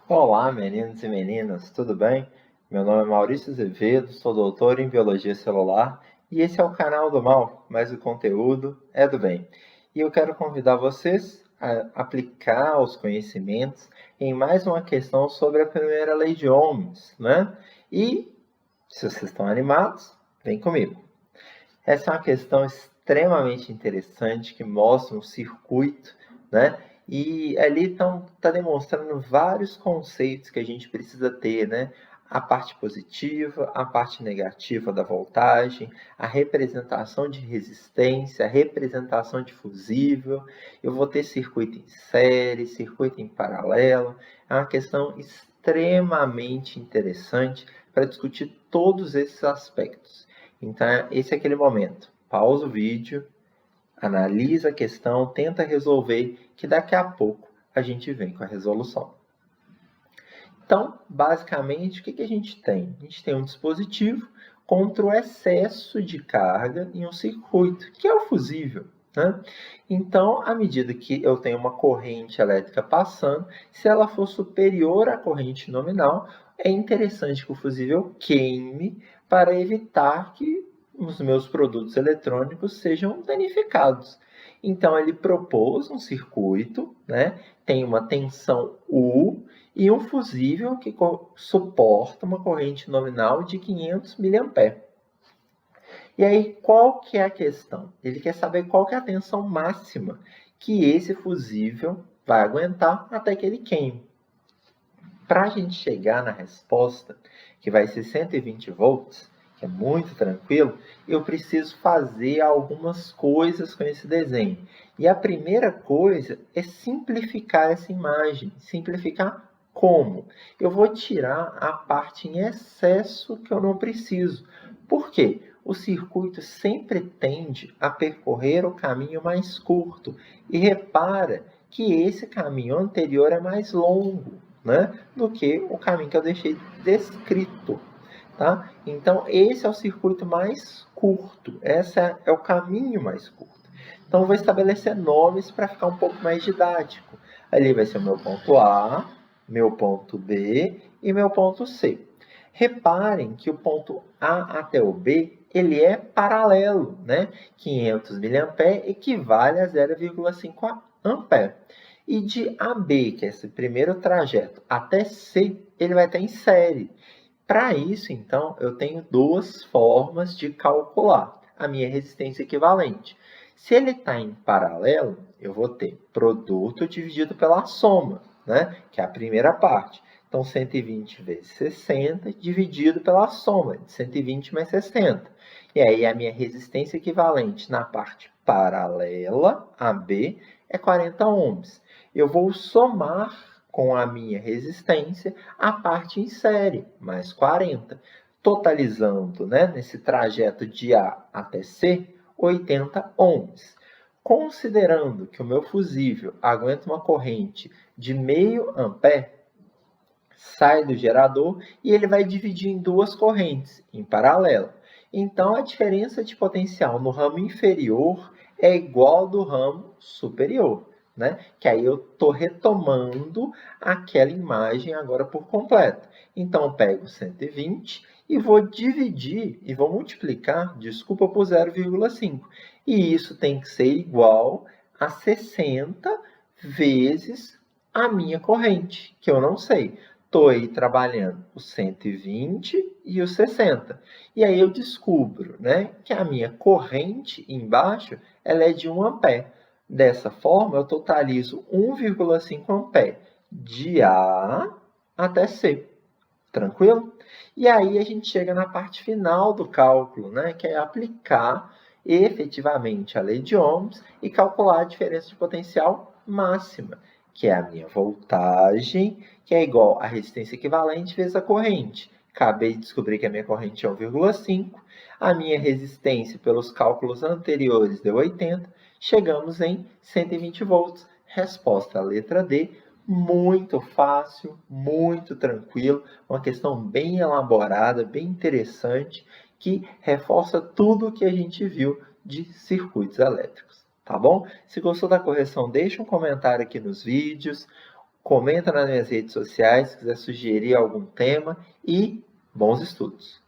Olá, meninos e meninas, tudo bem? Meu nome é Maurício Azevedo, sou doutor em Biologia Celular e esse é o canal do mal, mas o conteúdo é do bem. E eu quero convidar vocês a aplicar os conhecimentos em mais uma questão sobre a primeira lei de Ohms, né? E, se vocês estão animados, vem comigo. Essa é uma questão extremamente interessante que mostra um circuito, né? E ali está demonstrando vários conceitos que a gente precisa ter, né? A parte positiva, a parte negativa da voltagem, a representação de resistência, a representação de fusível. Eu vou ter circuito em série, circuito em paralelo. É uma questão extremamente interessante para discutir todos esses aspectos. Então, esse é aquele momento. Pausa o vídeo, analisa a questão, tenta resolver, que daqui a pouco a gente vem com a resolução. Então, basicamente, o que a gente tem? A gente tem um dispositivo contra o excesso de carga em um circuito, que é o fusível, né? Então, à medida que eu tenho uma corrente elétrica passando, se ela for superior à corrente nominal, é interessante que o fusível queime para evitar que os meus produtos eletrônicos sejam danificados. Então, ele propôs um circuito, né? Tem uma tensão U, e um fusível que suporta uma corrente nominal de 500 mA. E aí, qual que é a questão? Ele quer saber qual que é a tensão máxima que esse fusível vai aguentar até que ele queime. Para a gente chegar na resposta, que vai ser 120 volts, que é muito tranquilo, eu preciso fazer algumas coisas com esse desenho. E a primeira coisa é simplificar essa imagem. Simplificar como? Eu vou tirar a parte em excesso que eu não preciso. Por quê? O circuito sempre tende a percorrer o caminho mais curto. E repara que esse caminho anterior é mais longo, né, do que o caminho que eu deixei descrito. Tá? Então, esse é o circuito mais curto. Esse é o caminho mais curto. Então, eu vou estabelecer nomes para ficar um pouco mais didático. Ali vai ser o meu ponto A, meu ponto B e meu ponto C. Reparem que o ponto A até o B ele é paralelo, né? 500 mA equivale a 0,5 A. E de AB, que é esse primeiro trajeto, até C, ele vai estar em série. Para isso, então, eu tenho duas formas de calcular a minha resistência equivalente. Se ele está em paralelo, eu vou ter produto dividido pela soma, né? Que é a primeira parte. Então, 120 vezes 60 dividido pela soma de 120 mais 60. E aí, a minha resistência equivalente na parte paralela, AB, é 40 ohms. Eu vou somar com a minha resistência a parte em série, mais 40, totalizando, né, nesse trajeto de A até C, 80 ohms. Considerando que o meu fusível aguenta uma corrente de meio ampere, sai do gerador e ele vai dividir em duas correntes, em paralelo. Então, a diferença de potencial no ramo inferior é igual ao do ramo superior, né? Que aí eu estou retomando aquela imagem agora por completo. Então, eu pego 120 e vou dividir, e vou multiplicar, desculpa, por 0,5. E isso tem que ser igual a 60 vezes a minha corrente, que eu não sei. Estou aí trabalhando os 120 e os 60. E aí eu descubro, né, que a minha corrente embaixo ela é de 1 ampere. Dessa forma, eu totalizo 1,5 ampere de A até C. Tranquilo? E aí a gente chega na parte final do cálculo, né, que é aplicar efetivamente a lei de Ohms e calcular a diferença de potencial máxima, que é a minha voltagem, que é igual à resistência equivalente vezes a corrente. Acabei de descobrir que a minha corrente é 1,5. A minha resistência, pelos cálculos anteriores, deu 80. Chegamos em 120 volts. Resposta, a letra D. Muito fácil, muito tranquilo. Uma questão bem elaborada, bem interessante, que reforça tudo o que a gente viu de circuitos elétricos. Tá bom? Se gostou da correção, deixa um comentário aqui nos vídeos. Comenta nas minhas redes sociais se quiser sugerir algum tema e bons estudos!